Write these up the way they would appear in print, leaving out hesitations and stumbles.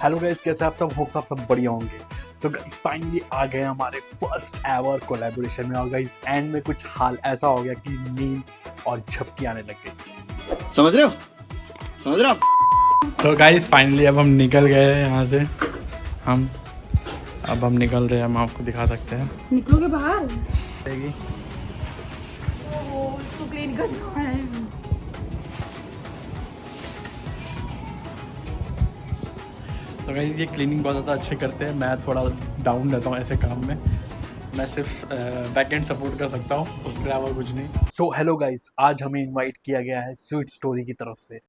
Hello guys, कैसे आप सब? होप आप सब बढ़िया होंगे। तो गाइस फाइनली आ गए हमारे फर्स्ट एवर कोलैबोरेशन में। और गाइस एंड में कुछ हाल ऐसा हो गया कि नींद और झपकी आने लग गई। समझ रहे हो? तो गाइस फाइनली अब हम निकल गए हैं यहाँ से। अब हम निकल रहे हैं, हम आपको दिखा सकते हैं। निकलोगे बाहर? इसको क्लीन करना है। तो गाइस ये क्लीनिंग बहुत ज़्यादा अच्छे करते हैं। मैं थोड़ा डाउन रहता हूँ ऐसे काम में। मैं सिर्फ बैक एंड सपोर्ट कर सकता हूँ, उसके अलावा कुछ नहीं। सो हेलो गाइस, आज हमें इनवाइट किया गया है स्वीट स्टोरी की तरफ से।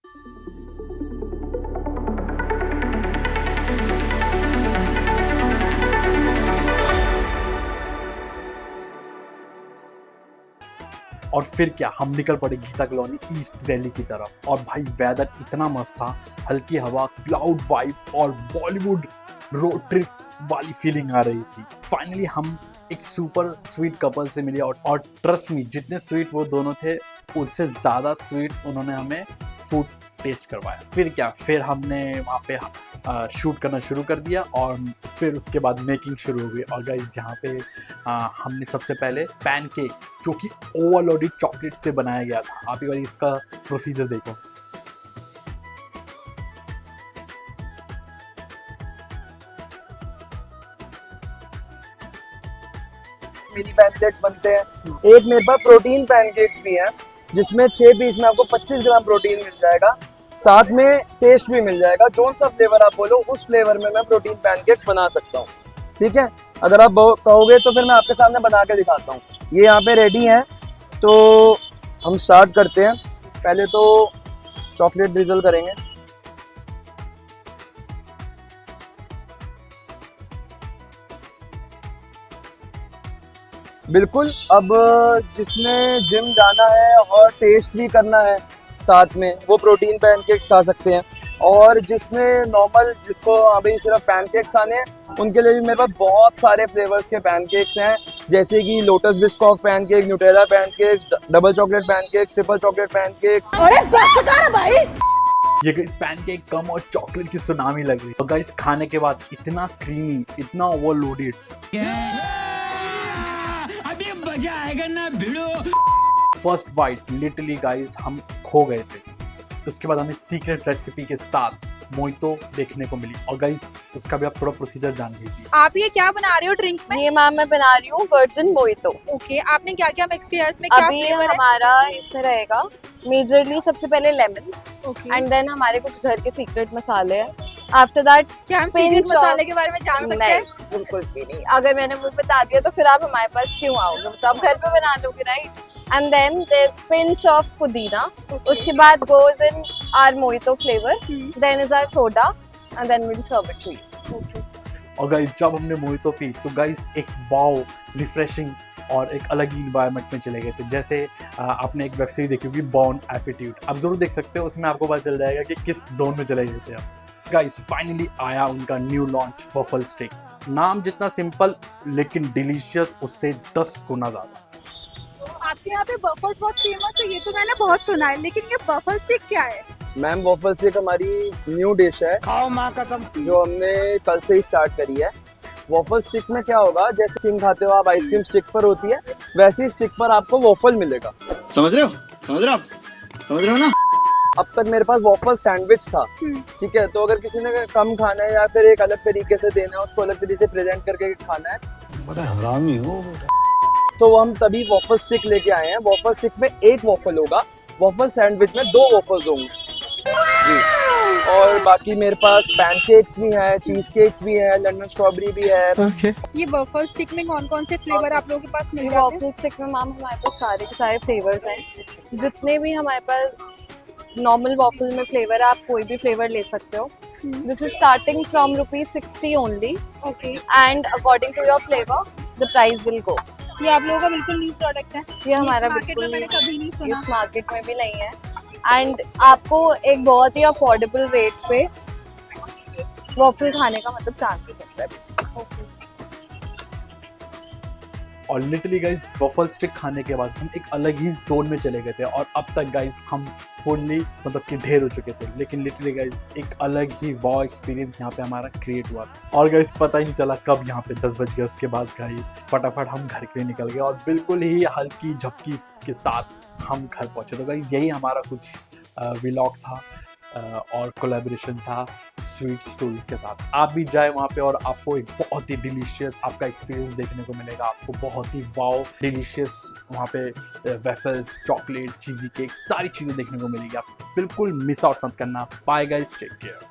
और फिर क्या, हम निकल पड़े गीता कॉलोनी ईस्ट दिल्ली की तरफ। और भाई वेदर इतना मस्त था, हल्की हवा, क्लाउड वाइब और बॉलीवुड रोड ट्रिप वाली फीलिंग आ रही थी। फाइनली हम एक सुपर स्वीट कपल से मिले और ट्रस्ट मी, जितने स्वीट वो दोनों थे उससे ज़्यादा स्वीट उन्होंने हमें फूड टेस्ट करवाया। फिर क्या, फिर हमने वहाँ पे शूट करना शुरू कर दिया और फिर उसके बाद मेकिंग शुरू हो गई। और गाइस यहाँ पे हमने सबसे पहले पैनकेक, जो कि ओवरलोडेड चॉकलेट से बनाया गया था। आप एक बार इसका प्रोसीजर देखो। मिनी पैनकेक्स बनते हैं। एक मेरे पास प्रोटीन पैनकेक्स भी हैं, जिसमें 6 पीस में आपको 25 ग्राम प्रोटीन मिल जाएगा, साथ में टेस्ट भी मिल जाएगा। जोन सा फ्लेवर आप बोलो उस फ्लेवर में मैं प्रोटीन पैनकेक्स बना सकता हूँ। ठीक है, अगर आप कहोगे तो फिर मैं आपके सामने बना के दिखाता हूँ। ये यहाँ पे रेडी हैं, तो हम स्टार्ट करते हैं। पहले तो चॉकलेट ड्रिजल करेंगे। बिल्कुल, अब जिसने जिम जाना है और टेस्ट भी करना है साथ में, वो प्रोटीन पैनकेक्स खा सकते हैं। और जिसने नॉर्मल, जिसको अभी सिर्फ पैनकेक्स खाने हैं, उनके लिए भी मेरे पास बहुत सारे फ्लेवर्स के पैनकेक्स हैं, जैसे कि lotus Biscoff pancake, Nutella pancakes, double chocolate pancakes, triple chocolate pancakes. अरे बस कर भाई। ये गाइस पैनकेक कम और चॉकलेट की सुनामी लग रही। और गाइस खाने के बाद इतना क्रीमी, इतना ओवरलोडेड, अभी मजा आएगा ना भिड़ो। फर्स्ट बाइट लिटरली गाइस हम खो गए थे। तो उसके बाद हमें सीक्रेट रेसिपी के साथ मोहितो देखने को मिली। और गाइस उसका भी आप थोड़ा प्रोसीजर जान लीजिए। आप ये क्या बना रहे हो ड्रिंक में? ये मैम मैं बना रही हूँ वर्जिन मोहितो। ओके, आपने क्या क्या मिक्स किया इसमें? क्या अभी फ्लेवर है? हमारा इसमें रहेगा मेजरली सबसे पहले लेमन, ओके, एंड देन हमारे कुछ घर के सीक्रेट मसाले हैं। आफ्टर दैट क्या हम सीक्रेट मसाले के बारे में जान सकते हैं? नहीं, बिल्कुल भी नहीं। अगर मैंने वो बता दिया तो फिर आप हमारे पास क्यों आओगे? तो आप घर पे बना लोगे, right? And then there is pinch of pudina. उसके बाद goes in our mojito flavour, then is our soda, and then we will serve it to you. और गाइस जब हमने मोहितो पी तो गाइस एक वाओ, रिफ्रेशिंग और एक अलग ही इन्वायरमेंट में चले गए थे। जैसे आपने एक वेब सीरीज देखी होगी बॉर्न एपिट्यूड, आप जरूर देख सकते हो, उसमें आपको पता चल जाएगा कि किस जोन में चले गए थे आप। गाइस फाइनली आया उनका न्यू लॉन्च वफल स्टिक। नाम जितना सिंपल लेकिन डिलीशियस उससे 10 गुना ज्यादा। आपके यहाँ पे बफल्स बहुत फेमस है, ये तो मैंने बहुत सुना है, लेकिन ये बफल स्टिक क्या है? मैम वॉफल स्टिक हमारी न्यू डिश है, खाओ माँ कसम। जो हमने कल से ही स्टार्ट करी है। वॉफल स्टिक में क्या होगा, जैसे क्रीम खाते हो आप, आइसक्रीम स्टिक पर होती है, वैसी स्टिक पर आपको वॉफल मिलेगा। समझ रहे हो ना? अब तक मेरे पास वॉफल सैंडविच था, ठीक है, तो अगर किसी ने कम खाना है या फिर एक अलग तरीके से देना है, उसको अलग तरीके से प्रेजेंट करके खाना है, बड़ा हरामी हो। तो हम तभी वॉफल स्टिक लेके आए हैं। वॉफल स्टिक में एक वॉफल होगा, वॉफल सैंडविच में 2 वॉफल्स होंगे जी। और बाकी मेरे पास पैनकेक्स भी हैं, चीज केक्स भी हैं, लंदन स्ट्रॉबेरी भी है। ये बफल स्टिक में कौन कौन से फ्लेवर आप लोगों के पास मिल ये जाते हैं? वॉफल स्टिक में मैम हमारे पास सारे के सारे फ्लेवर्स हैं। जितने भी हमारे पास नॉर्मल वॉफल में फ्लेवर है, आप कोई भी फ्लेवर ले सकते हो। This is starting from ₹60 only, okay, and according to your flavour the price will go. ये आप लोगों का बिल्कुल न्यू प्रोडक्ट है। ये हमारा मार्केट में बिल्कुल मैंने कभी नहीं सुना। इस मार्केट में भी नहीं है, एंड आपको एक बहुत ही अफोर्डेबल रेट पे वॉफल खाने का मतलब चांस मिलता है बेसिकली। और लिटरली गाइज वफल स्टिक खाने के बाद हम एक अलग ही जोन में चले गए थे और अब तक गाइज हम फुल्ली मतलब कि ढेर हो चुके थे, लेकिन लिटरली गाइज एक अलग ही वाव एक्सपीरियंस यहाँ पे हमारा क्रिएट हुआ और गाइज पता ही नहीं चला कब यहाँ पे 10 बज गए। उसके बाद गाइज फटाफट हम घर के लिए निकल गए और बिल्कुल ही हल्की झपकी के साथ हम घर पहुँचे। तो गाइज यही हमारा कुछ व्लॉग था और कोलैबोरेशन था स्वीट स्टोरीज के साथ। आप भी जाए वहाँ पे और आपको एक बहुत ही डिलीशियस आपका एक्सपीरियंस देखने को मिलेगा। आपको बहुत ही वाव डिलीशियस वहाँ पे वेफल्स, चॉकलेट, चीज़ी केक, सारी चीज़ें देखने को मिलेगी। आप बिल्कुल मिस आउट मत करना। Bye guys, take care.